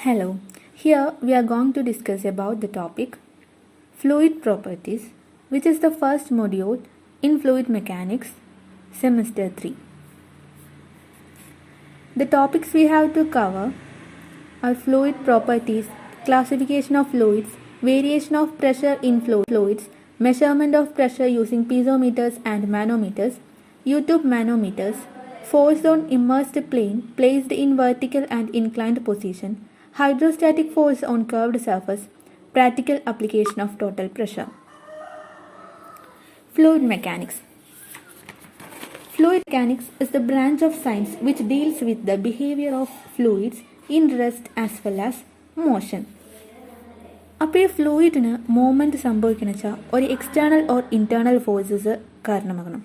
Hello, here we are going to discuss about the topic fluid properties, which is the first module in fluid mechanics, semester 3. The topics we have to cover are fluid properties, classification of fluids, variation of pressure in fluids, measurement of pressure using piezometers and manometers, U-tube manometers, force on immersed plane placed in vertical and inclined position, hydrostatic force on curved surface, practical application of total pressure. Fluid mechanics. Fluid mechanics is the branch of science which deals with the behavior of fluids in rest as well as motion. അപ്പോൾ ഈ ഫ്ലൂയിഡിന് movement സംഭവിക്കുന്ന വെച്ചാൽ ഒരു external or internal forces കാരണമാകണം.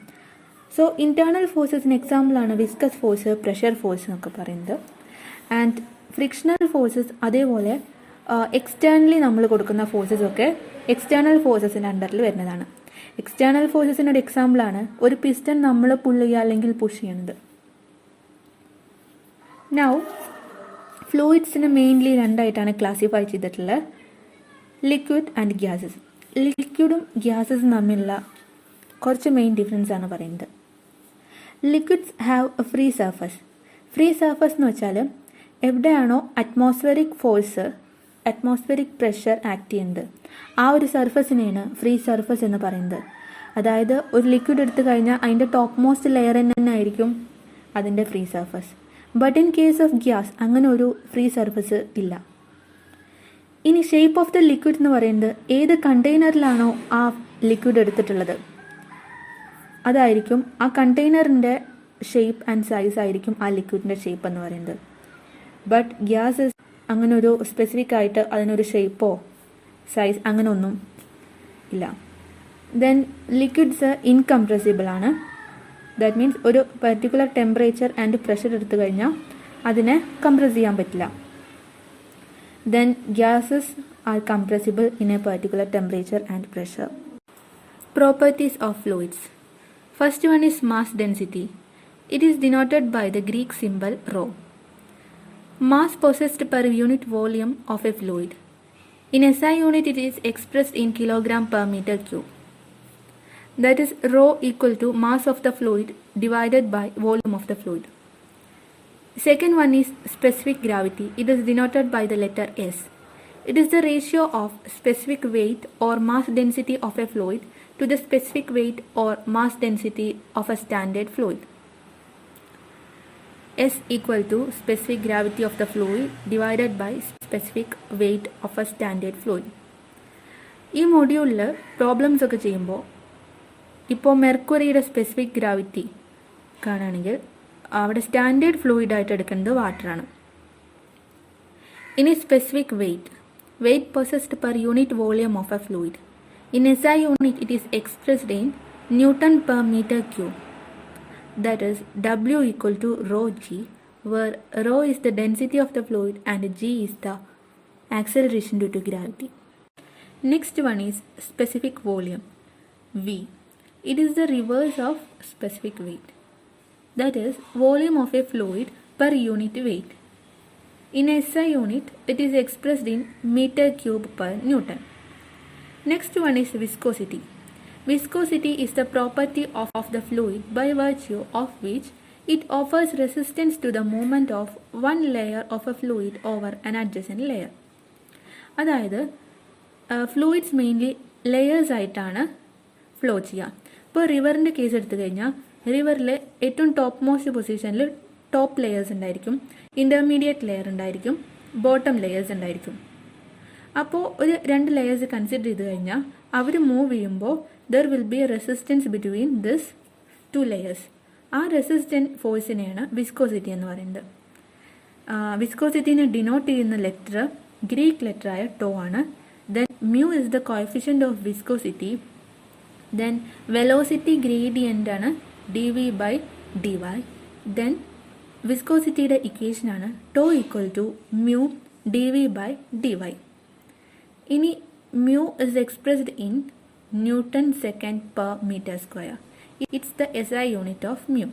So internal ഫോഴ്സസിന് എക്സാമ്പിളാണ് viscous force, pressure force എന്നൊക്കെ പറയുന്നത്. ആൻഡ് ഫ്രിക്ഷണൽ ഫോഴ്സസ് അതേപോലെ എക്സ്റ്റേണലി നമ്മൾ കൊടുക്കുന്ന ഫോഴ്സസൊക്കെ എക്സ്റ്റേണൽ ഫോഴ്സസിൻ്റെ അണ്ടറിൽ വരുന്നതാണ്. എക്സ്റ്റേണൽ ഫോഴ്സസിനൊരു എക്സാമ്പിളാണ് ഒരു പിസ്റ്റൺ നമ്മൾ പുൾ ചെയ്യുക അല്ലെങ്കിൽ പുഷ് ചെയ്യുന്നത്. നൗ ഫ്ലൂയിഡ്സിനെ മെയിൻലി രണ്ടായിട്ടാണ് ക്ലാസിഫൈ ചെയ്തിട്ടുള്ളത്, ലിക്വിഡ് ആൻഡ് ഗ്യാസസ്. ലിക്വിഡും ഗ്യാസസും തമ്മിലുള്ള കുറച്ച് മെയിൻ ഡിഫറൻസ് ആണ് പറയുന്നത്. Liquids have A free surface. Free surface എന്ന് വെച്ചാൽ എവിടെയാണോ atmospheric force, atmospheric pressure act ചെയ്യുന്നത് ആ ഒരു സർഫസിനെയാണ് ഫ്രീ സർഫസ് എന്ന് പറയുന്നത്. അതായത് ഒരു ലിക്വിഡ് എടുത്തു കഴിഞ്ഞാൽ അതിൻ്റെ ടോപ്പ് മോസ്റ്റ് ലെയർ തന്നെ ആയിരിക്കും അതിൻ്റെ free surface. But in case of gas അങ്ങനെ ഒരു ഫ്രീ സർഫസ് ഇല്ല. ഇനി ഷേപ്പ് ഓഫ് ദ ലിക്വിഡ് എന്ന് പറയുന്നത് ഏത് കണ്ടെയ്നറിലാണോ ആ ലിക്വിഡ് എടുത്തിട്ടുള്ളത് അതായിരിക്കും ആ കണ്ടെയ്നറിൻ്റെ ഷേപ്പ് ആൻഡ് സൈസ് ആയിരിക്കും ആ ലിക്വിഡിൻ്റെ ഷേപ്പ് എന്ന് പറയുന്നത്. ബട്ട് ഗ്യാസസ് അങ്ങനെ ഒരു സ്പെസിഫിക് ആയിട്ട് അതിനൊരു ഷേപ്പോ സൈസ് അങ്ങനെ ഒന്നും ഇല്ല. ദെൻ ലിക്വിഡ്സ് ഇൻകംപ്രസിബിൾ ആണ്. ദാറ്റ് മീൻസ് ഒരു പെർട്ടിക്കുലർ ടെമ്പറേച്ചർ ആൻഡ് പ്രഷർ എടുത്തു കഴിഞ്ഞാൽ അതിനെ കംപ്രസ് ചെയ്യാൻ പറ്റില്ല. Then gases are compressible in a particular temperature and pressure. Properties of fluids. First one is mass density. It is denoted by the Greek symbol rho. Mass possessed per unit volume of a fluid. In SI unit it is expressed in kilogram per meter cube. That is rho equal to mass of the fluid divided by volume of the fluid. Second one is specific gravity. It is denoted by the letter S. It is the ratio of specific weight or mass density of a fluid to the specific weight or mass density of a standard fluid. S equal to specific gravity of the fluid divided by specific weight of a standard fluid. ഈ മൊഡ്യൂളിൽ problems ഒക്കെ ചെയ്യുമ്പോൾ ഇപ്പോൾ മെർക്കുറിയുടെ specific gravity കാണുകയാണെങ്കിൽ അവിടെ standard fluid ആയിട്ട് എടുക്കുന്നത് വാട്ടറാണ്. ഇനി specific weight possessed per unit volume of a fluid. In SI unit it is expressed in newton per metre cube. That is W equal to rho G, where rho is the density of the fluid and G is the acceleration due to gravity. Next one is specific volume, V. It is the reverse of specific weight. That is volume of a fluid per unit weight. In SI unit, it is expressed in meter cube per Newton. Next one is viscosity. Viscosity is the property of the fluid by virtue of which it offers resistance to the movement of one layer of a fluid over an adjacent layer. അതായത് fluids mainly layers ആയിട്ടാണ് flow ചെയ്യുക. ഇപ്പോൾ റിവറിൻ്റെ case എടുത്തു കഴിഞ്ഞാൽ റിവറിൽ ഏറ്റവും top most പൊസിഷനിൽ ടോപ്പ് ലെയേഴ്സ് ഉണ്ടായിരിക്കും, ഇൻ്റർമീഡിയറ്റ് ലെയർ ഉണ്ടായിരിക്കും, ബോട്ടം ലെയേഴ്സ് ഉണ്ടായിരിക്കും. അപ്പോൾ ഒരു രണ്ട് ലെയേഴ്സ് കൺസിഡർ ചെയ്ത് കഴിഞ്ഞാൽ അവർ മൂവ് ചെയ്യുമ്പോൾ there will be a resistance between this two layers. ആ റെസിസ്റ്റൻറ്റ് ഫോഴ്സിനെയാണ് വിസ്കോസിറ്റി എന്ന് പറയുന്നത്. വിസ്കോസിറ്റിനെ ഡിനോട്ട് ചെയ്യുന്ന ലെറ്റർ ഗ്രീക്ക് ലെറ്ററായ ടോ ആണ്. Then mu is the coefficient of viscosity. Then velocity gradient ആണ് dv by dy. Then വിസ്കോസിറ്റിയുടെ ഇക്വേഷൻ ആണ് tau equal to mu dv by dy. ഇനി mu is expressed in newton second per metre square. It's the SI unit of mu.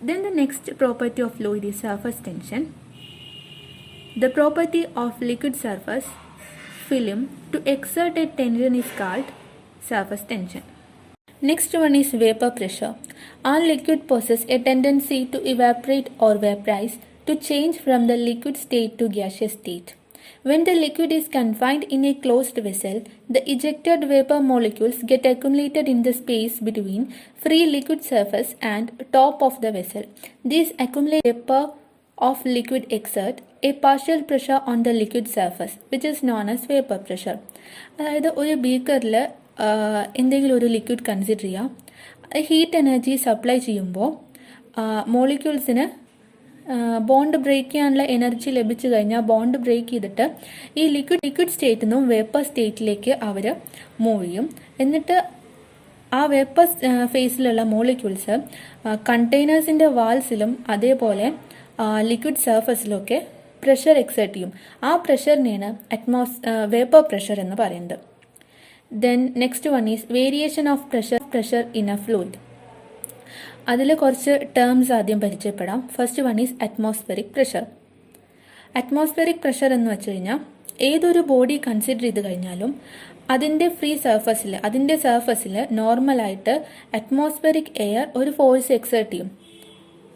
Then the next property of fluid is surface tension. The property of liquid surface film to exert a tension is called surface tension. Next one is vapor pressure. All liquid possess a tendency to evaporate or vaporize, to change from the liquid state to gaseous state. When the liquid is confined in a closed vessel, the ejected vapor molecules get accumulated in the space between free liquid surface and top of the vessel. These accumulated vapor of liquid exert a partial pressure on the liquid surface, which is known as vapor pressure. അതായത് ഒരു ബീക്കറിൽ എന്തെങ്കിലും ഒരു liquid consider ചെയ്യാം. Heat energy supply ചെയ്യുമ്പോൾ മോളിക്യൂൾസിന് bond break ചെയ്യാനുള്ള energy ലഭിച്ചു കഴിഞ്ഞാൽ bond break ചെയ്തിട്ട് ഈ ലിക്വിഡ് സ്റ്റേറ്റിൽ നിന്നും വേപ്പർ സ്റ്റേറ്റിലേക്ക് അവർ മൂവ് ചെയ്യും. എന്നിട്ട് ആ വേപ്പർ ഫേസിലുള്ള മോളിക്യൂൾസ് കണ്ടെയ്നേഴ്സിൻ്റെ വാൾസിലും അതേപോലെ ലിക്വിഡ് സർഫസിലൊക്കെ പ്രഷർ എക്സേർട്ട് ചെയ്യും. ആ പ്രഷറിനെയാണ് വേപ്പർ പ്രഷർ എന്ന് പറയുന്നത്. Then next one is variation of pressure in A fluid. അതിൽ കുറച്ച് ടേംസ് ആദ്യം പരിചയപ്പെടാം. First one is atmospheric pressure. Atmospheric pressure എന്ന് വെച്ച് കഴിഞ്ഞാൽ ഏതൊരു ബോഡി കൺസിഡർ ചെയ്ത് കഴിഞ്ഞാലും അതിൻ്റെ സർഫസിൽ നോർമലായിട്ട് അറ്റ്മോസ്ഫെറിക് എയർ ഒരു ഫോഴ്സ് എക്സേർട്ട് ചെയ്യും.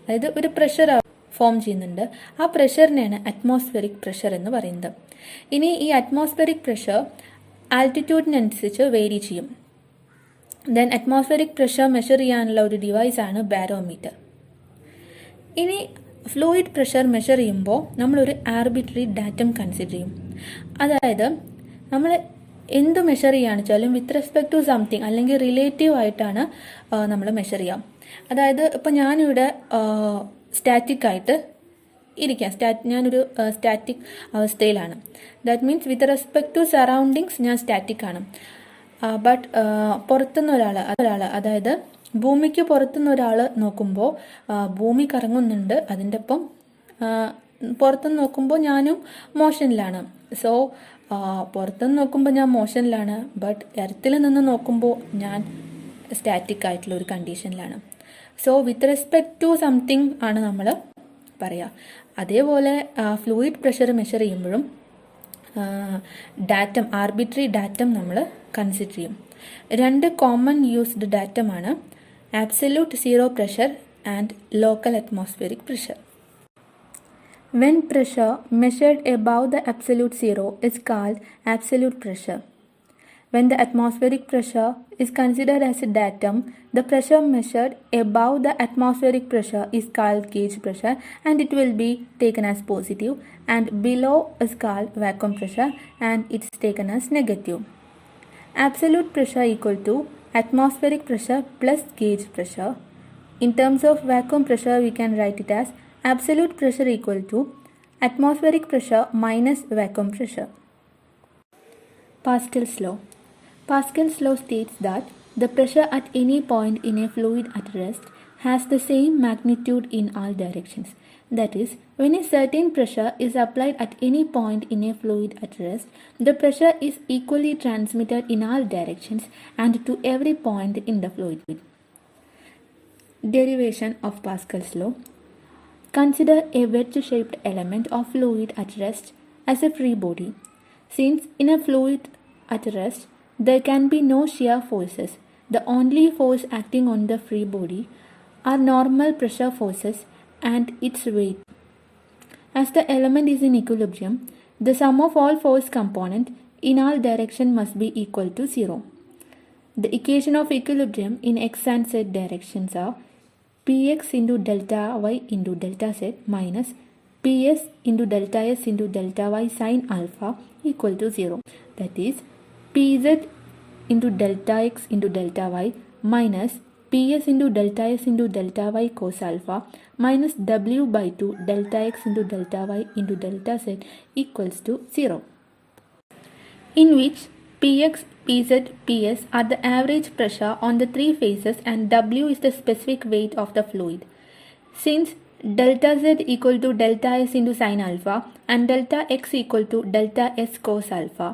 അതായത് ഒരു പ്രഷർ ഫോം ചെയ്യുന്നുണ്ട്. ആ പ്രഷറിനെയാണ് അറ്റ്മോസ്ഫെറിക് പ്രഷർ എന്ന് പറയുന്നത്. ഇനി ഈ അറ്റ്മോസ്ഫെറിക് പ്രഷർ ആൾട്ടിറ്റ്യൂഡിനനുസരിച്ച് വേരി ചെയ്യും. ദെൻ അറ്റ്മോസ്ഫെറിക് പ്രഷർ മെഷർ ചെയ്യാനുള്ള ഒരു ഡിവൈസാണ് ബാരോമീറ്റർ. ഇനി ഫ്ലൂയിഡ് പ്രഷർ മെഷർ ചെയ്യുമ്പോൾ നമ്മളൊരു ആർബിട്രറി ഡാറ്റം കൺസിഡർ ചെയ്യും. അതായത് നമ്മൾ എന്ത് മെഷർ ചെയ്യുകയാണെന്ന് വെച്ചാലും വിത്ത് റെസ്പെക്ട് ടു സംതിങ് അല്ലെങ്കിൽ റിലേറ്റീവ് ആയിട്ടാണ് നമ്മൾ മെഷർ ചെയ്യാം. അതായത് ഇപ്പോൾ ഞാനിവിടെ സ്റ്റാറ്റിക് ആയിട്ട് ഇരിക്കാം. ഞാനൊരു സ്റ്റാറ്റിക് അവസ്ഥയിലാണ്. That means with respect to surroundings ഞാൻ സ്റ്റാറ്റിക് ആണ്. ബട്ട് പുറത്തുനിന്ന് ഒരാൾ അതായത് ഭൂമിക്ക് പുറത്തുനിന്ന് ഒരാൾ നോക്കുമ്പോൾ ഭൂമി കറങ്ങുന്നുണ്ട്, അതിൻ്റെ ഒപ്പം പുറത്തുനിന്ന് നോക്കുമ്പോൾ ഞാനും മോഷനിലാണ്. സോ പുറത്തുനിന്ന് നോക്കുമ്പോൾ ഞാൻ മോഷനിലാണ്, ബട്ട് എർത്തിൽ നിന്ന് നോക്കുമ്പോൾ ഞാൻ സ്റ്റാറ്റിക് ആയിട്ടുള്ള ഒരു കണ്ടീഷനിലാണ്. So with respect to something ആണ് നമ്മൾ പറയുക. അതേപോലെ ഫ്ലൂയിഡ് പ്രഷർ മെഷർ ചെയ്യുമ്പോഴും ആർബിട്രറി ഡാറ്റം നമ്മൾ കൺസിഡർ ചെയ്യും. രണ്ട് കോമൺ യൂസ്ഡ് ഡാറ്റമാണ് absolute zero pressure and local atmospheric pressure. When pressure measured above the absolute zero is called absolute pressure. When the atmospheric pressure is considered as a datum, the pressure measured above the atmospheric pressure is called gauge pressure and it will be taken as positive, and below is called vacuum pressure and it's taken as negative. Absolute pressure equal to atmospheric pressure plus gauge pressure. In terms of vacuum pressure, we can write it as absolute pressure equal to atmospheric pressure minus vacuum pressure. Pascal's law. Pascal's law states that the pressure at any point in a fluid at rest has the same magnitude in all directions. That is, when a certain pressure is applied at any point in a fluid at rest, the pressure is equally transmitted in all directions and to every point in the fluid. Derivation of Pascal's law. Consider a wedge-shaped element of fluid at rest as a free body. Since in a fluid at rest, there can be no shear forces. The only force acting on the free body are normal pressure forces and its weight. As the element is in equilibrium, the sum of all force components in all directions must be equal to 0. The equation of equilibrium in x and z directions are px into delta y into delta z minus ps into delta s into delta y sine alpha equal to 0. That is pz into delta x into delta y minus ps into delta s into delta y cos alpha minus w by 2 delta x into delta y into delta z equals to 0. In which px, pz, ps are the average pressure on the three phases and w is the specific weight of the fluid. Since delta z equal to delta s into sine alpha and delta x equal to delta s cos alpha,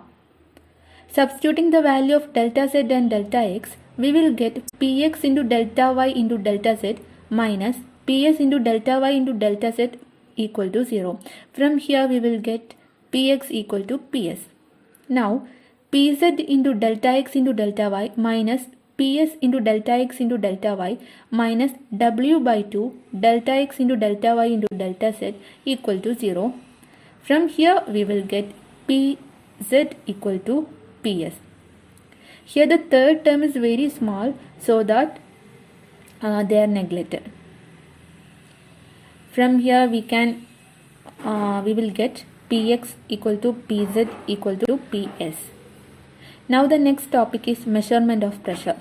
substituting the value of delta z and delta x, we will get px into delta y into delta z minus ps into delta y into delta z equal to 0. From here we will get Px equal to Ps. Now Pz into delta x into delta y minus Ps into delta x into delta y minus W by 2 delta x into delta y into delta z equal to 0. From here we will get Pz equal to Ps. Here the third term is very small, so that they are neglected. From here we will get Px equal to Pz equal to Ps. Now the next topic is measurement of pressure.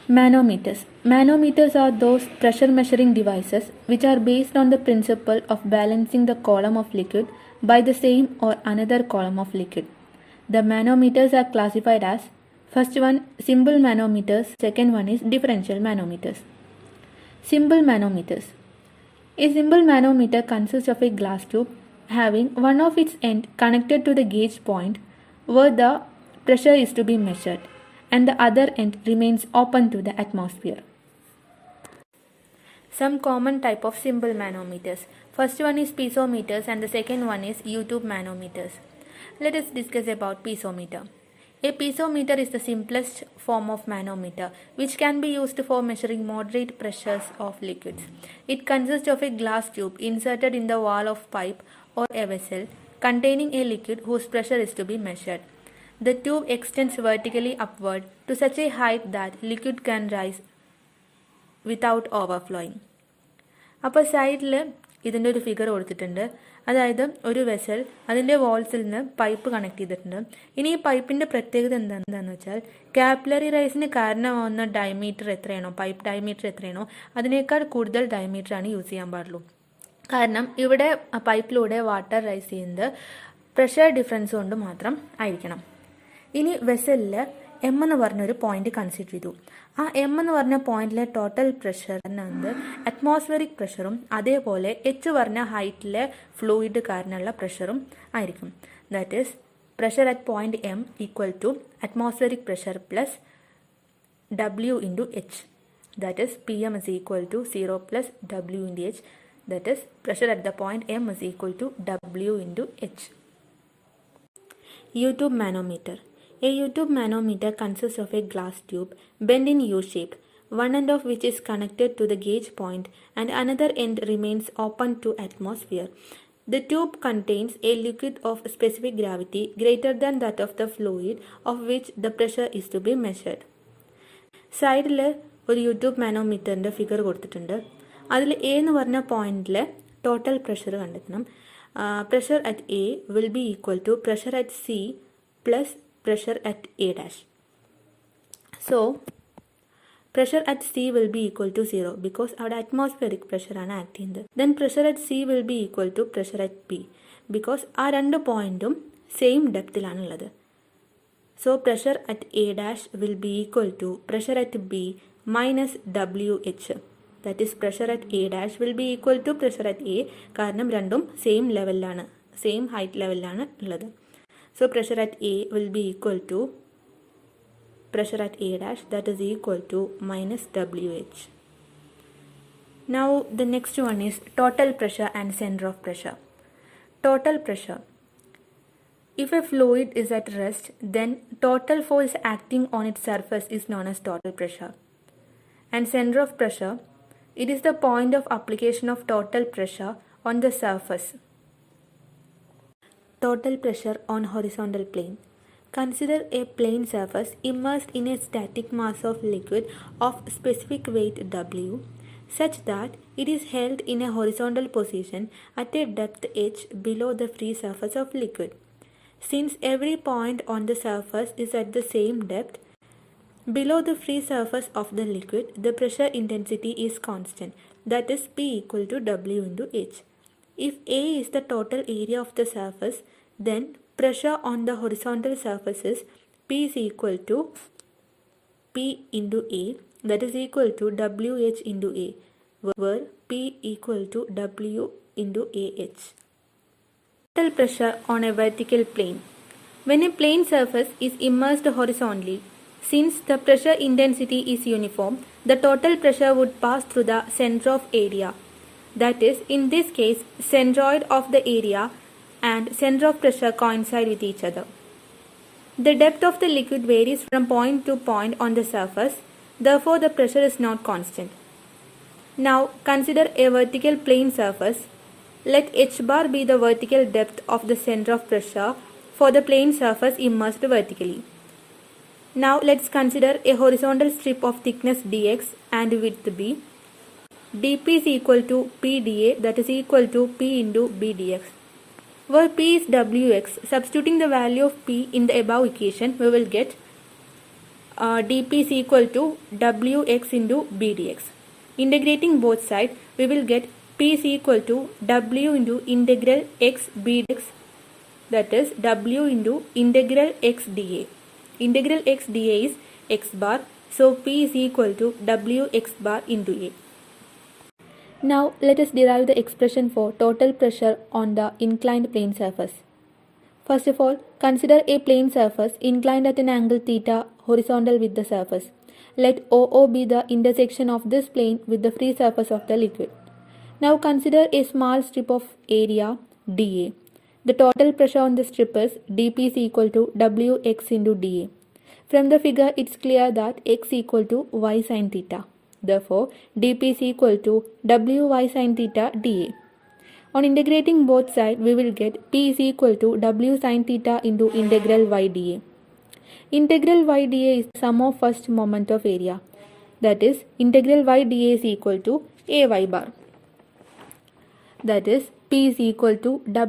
Manometers. Manometers are those pressure measuring devices which are based on the principle of balancing the column of liquid by the same or another column of liquid. The manometers are classified as: first one, simple manometers; second one is differential manometers. Simple manometers. A simple manometer consists of a glass tube having one of its ends connected to the gauge point where the pressure is to be measured, and the other end remains open to the atmosphere. Some common type of simple manometers. First one is piezometers and the second one is U-tube manometers. Let us discuss about piezometer. A piezometer is the simplest form of manometer which can be used for measuring moderate pressures of liquids. It consists of a glass tube inserted in the wall of pipe or a vessel containing a liquid whose pressure is to be measured. The tube extends vertically upward to such a height that liquid can rise without overflowing. അപ്പോൾ സൈഡിൽ ഇതിൻ്റെ ഒരു figure കൊടുത്തിട്ടുണ്ട്. അതായത് ഒരു vessel അതിൻ്റെ വാൾസിൽ നിന്ന് pipe connect ചെയ്തിട്ടുണ്ട്. ഇനി ഈ പൈപ്പിൻ്റെ പ്രത്യേകത എന്താണെന്ന് വെച്ചാൽ കാപ്പിലറി റൈസിന് കാരണമാവുന്ന ഡയമീറ്റർ എത്രയാണോ, പൈപ്പ് ഡയമീറ്റർ എത്രയാണോ അതിനേക്കാൾ കൂടുതൽ ഡയമീറ്ററാണ് യൂസ് ചെയ്യാൻ പാടുള്ളൂ. കാരണം ഇവിടെ പൈപ്പിലൂടെ വാട്ടർ റൈസ് ചെയ്യുന്നത് പ്രഷർ ഡിഫറൻസ് കൊണ്ട് മാത്രം ആയിരിക്കണം. ഇനി വെസലിൽ എം എന്ന് പറഞ്ഞൊരു പോയിന്റ് കൺസിഡർ ചെയ്തു. ആ എം എന്ന് പറഞ്ഞ പോയിന്റിലെ ടോട്ടൽ പ്രഷർ എന്നത് അറ്റ്മോസ്ഫിയറിക് പ്രഷറും അതേപോലെ എച്ച് പറഞ്ഞ ഹൈറ്റിലെ ഫ്ലൂയിഡ് കാരണമുള്ള പ്രഷറും ആയിരിക്കും. That is pressure at point M equal to atmospheric pressure plus W into H. That is P M is equal to 0 plus W into H. That is pressure at the point M is equal to W into H. U-tube manometer. A U-tube manometer consists of a glass tube bent in U-shape, one end of which is connected to the gauge point and another end remains open to atmosphere. The tube contains a liquid of specific gravity greater than that of the fluid of which the pressure is to be measured. സൈഡിൽ ഒരു YouTube മാനോമീറ്ററിൻ്റെ figure കൊടുത്തിട്ടുണ്ട്. അതിൽ A എന്ന് പറഞ്ഞ പോയിന്റിൽ total pressure കണ്ടെത്തണം. Pressure at A will be equal to pressure at C plus pressure at A dash. So pressure at C will be equal to 0 because our atmospheric pressure ആണ് act ചെയ്യുന്നത്. Then pressure at C will be equal to pressure at B because ആ രണ്ട് പോയിന്റും same ഡെപ്തിലാണുള്ളത്. So pressure at A dash will be equal to pressure at B minus WH. That is pressure at A dash will be equal to pressure at A കാരണം രണ്ടും same ലെവലിലാണ്, same height ലെവലിലാണ് ഉള്ളത്. So pressure at A will be equal to pressure at A dash, that is equal to minus WH. Now the next one is total pressure and center of pressure. Total pressure. If a fluid is at rest, then total force acting on its surface is known as total pressure. And center of pressure, it is the point of application of total pressure on the surface. Total pressure on horizontal plane. Consider a plane surface immersed in a static mass of liquid of specific weight W such that it is held in a horizontal position at a depth h below the free surface of liquid. Since every point on the surface is at the same depth, below the free surface of the liquid, the pressure intensity is constant, that is P equal to W into H. If A is the total area of the surface, then pressure on the horizontal surface is P is equal to P into A, that is equal to WH into A, where P equal to W into AH. Total pressure on a vertical plane. When a plane surface is immersed horizontally, since the pressure intensity is uniform, the total pressure would pass through the center of area. That is, in this case, centroid of the area and center of pressure coincide with each other. The depth of the liquid varies from point to point on the surface, therefore the pressure is not constant. Now consider a vertical plane surface. Let h bar be the vertical depth of the center of pressure for the plane surface immersed vertically. Now let's consider a horizontal strip of thickness dx and width b. dp is equal to p dA, that is equal to p into b dx. Where p is wx, substituting the value of p in the above equation, we will get dp is equal to wx into b dx. Integrating both sides, we will get p is equal to w into integral x b dx, that is w into integral x dA. Integral x dA is x bar, so p is equal to wx bar into a. Now let us derive the expression for total pressure on the inclined plane surface. First of all, consider a plane surface inclined at an angle theta horizontal with the surface. Let OO be the intersection of this plane with the free surface of the liquid. Now consider a small strip of area dA. The total pressure on the strip is dP is equal to Wx into dA. From the figure, it's clear that x equal to y sin theta. Therefore, dP is equal to Wy sin theta dA. On integrating both sides, we will get P is equal to W sin theta into integral y dA. Integral y dA is the sum of first moment of area. That is, integral y dA is equal to Ay bar. That is, P is equal to Wa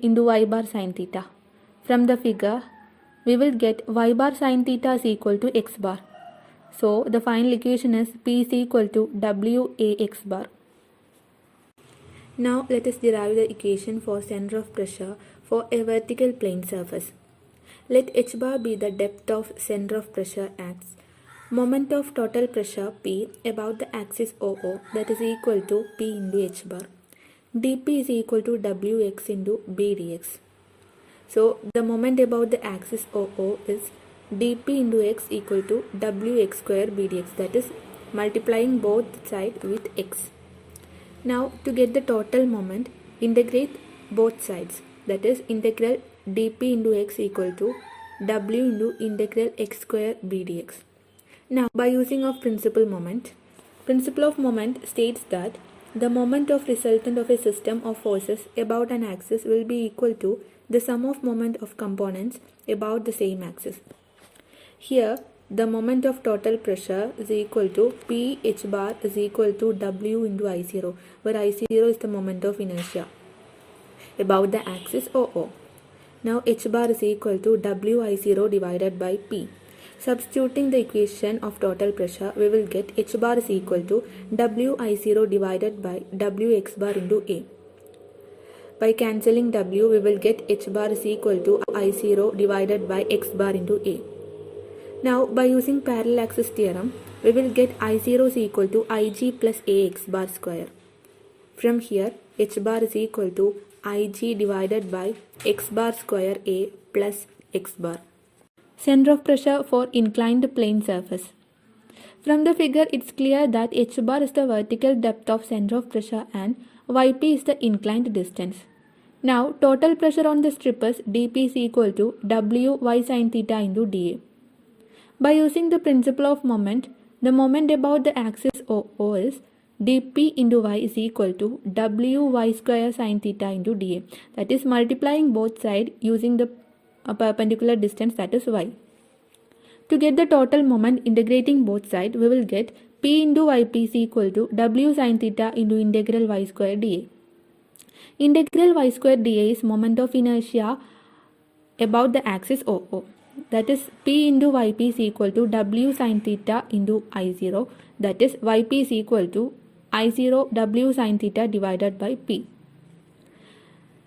into y bar sin theta. From the figure, we will get y bar sin theta is equal to x bar. So, the final equation is P is equal to Wax bar. Now, let us derive the equation for center of pressure for a vertical plane surface. Let h bar be the depth of center of pressure x. Moment of total pressure P about the axis OO, that is equal to P into h bar. dP is equal to Wx into b dx. So, the moment about the axis OO is dP into x equal to Wx square b dx, that is multiplying both sides with x. Now to get the total moment, integrate both sides, that is integral dP into x equal to W into integral x square b dx. Now by using of principal of moment states that the moment of resultant of a system of forces about an axis will be equal to the sum of moment of components about the same axis. Here, the moment of total pressure is equal to P h bar is equal to W into I0, where I0 is the moment of inertia about the axis OO. Now, h bar is equal to Wi0 divided by P. Substituting the equation of total pressure, we will get h bar is equal to Wi0 divided by Wx bar into A. By cancelling W, we will get h bar is equal to I0 divided by x bar into A. Now, by using parallel axis theorem, we will get I0 is equal to Ig plus Ax bar square. From here, h bar is equal to Ig divided by x bar square A plus x bar. Center of pressure for inclined plane surface. From the figure, it's clear that h bar is the vertical depth of center of pressure and yp is the inclined distance. Now, total pressure on the strip is dP is equal to Wy sin theta into dA. By using the principle of moment, the moment about the axis OO is dP into y is equal to Wy square sin theta into dA. That is multiplying both sides using the perpendicular distance, that is y. To get the total moment integrating both sides, we will get P into yp is equal to W sin theta into integral y square dA. Integral y square dA is moment of inertia about the axis OO. That is P into yp is equal to W sin theta into I0. That is yp is equal to I0 W sin theta divided by P.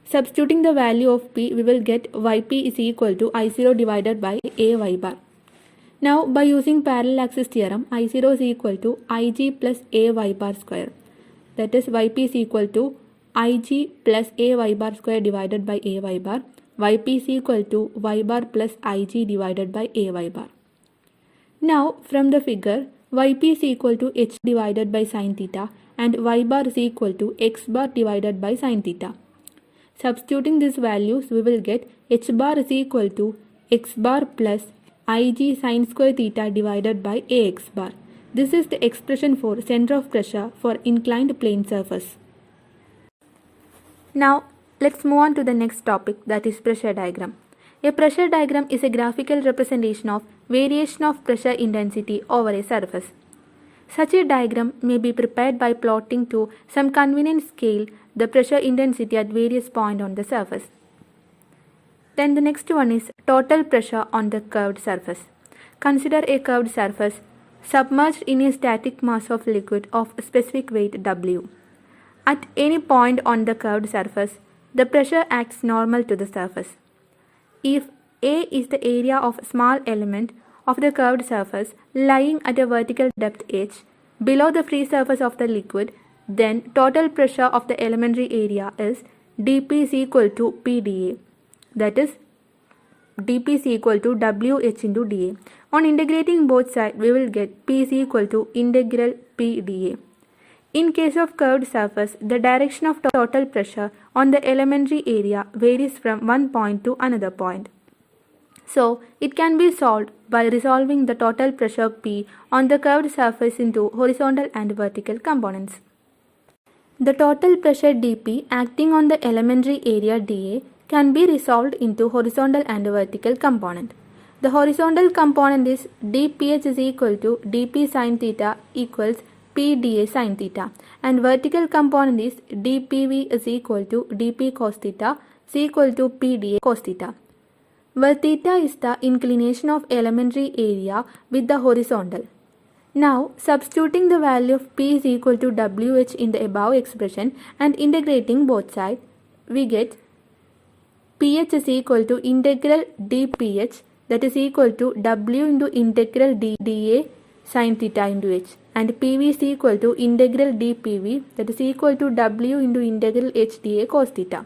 Substituting the value of P, we will get yp is equal to I0 divided by Ay bar. Now by using parallel axis theorem, I0 is equal to Ig plus Ay bar square. That is yp is equal to Ig plus Ay bar square divided by Ay bar. Yp is equal to y bar plus Ig divided by Ay bar. Now from the figure, yp is equal to h divided by sin theta and y bar is equal to x bar divided by sin theta. Substituting these values, we will get h bar is equal to x bar plus ig sin square theta divided by ax bar. This is the expression for center of pressure for inclined plane surface. Now, let's move on to the next topic, that is pressure diagram. A pressure diagram is a graphical representation of variation of pressure intensity over a surface. Such a diagram may be prepared by plotting to some convenient scale the pressure intensity at various points on the surface. Then the next one is total pressure on the curved surface. Consider a curved surface submerged in a static mass of liquid of specific weight W. At any point on the curved surface, the pressure acts normal to the surface. If A is the area of a small element of the curved surface lying at a vertical depth h below the free surface of the liquid, then total pressure of the elementary area is dP is equal to PdA, that is dP is equal to WH into dA. On integrating both sides, we will get P is equal to integral PdA. In case of curved surface, the direction of total pressure on the elementary area varies from one point to another point. So, it can be solved by resolving the total pressure P on the curved surface into horizontal and vertical components. The total pressure dP acting on the elementary area dA can be resolved into horizontal and vertical component. The horizontal component is dph is equal to dP sin theta equals PdA sin theta, and vertical component is dPv is equal to dP cos theta is equal to PdA cos theta, where theta is the inclination of elementary area with the horizontal. Now, substituting the value of P is equal to WH in the above expression and integrating both sides, we get PH is equal to integral dPH, that is equal to W into integral dA sin theta into H, and PV is equal to integral dPV, that is equal to W into integral H dA cos theta,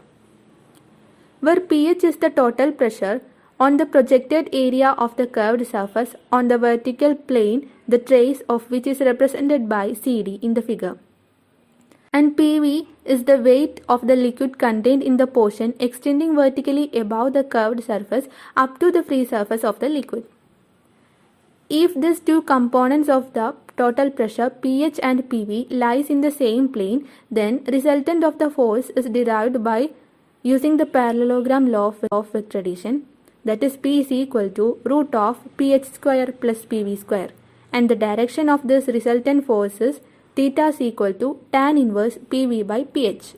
where pH is the total pressure on the projected area of the curved surface on the vertical plane, the trace of which is represented by CD in the figure. And PV is the weight of the liquid contained in the portion extending vertically above the curved surface up to the free surface of the liquid. If these two components of the total pressure pH and PV lies in the same plane, then resultant of the force is derived by using the parallelogram law of vector addition, that is P is equal to root of pH square plus PV square, and the direction of this resultant force is theta is equal to tan inverse PV by pH.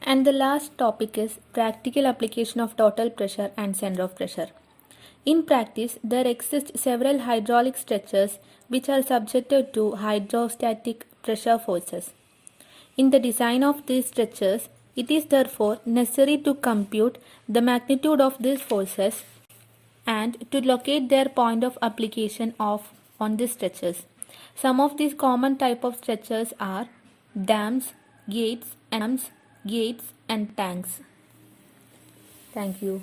And the last topic is practical application of total pressure and center of pressure. In practice, there exist several hydraulic structures which are subjected to hydrostatic pressure forces. In the design of these structures, it is therefore necessary to compute the magnitude of these forces and to locate their point of application on these structures. Some of these common type of structures are dams, gates, and tanks. Thank you.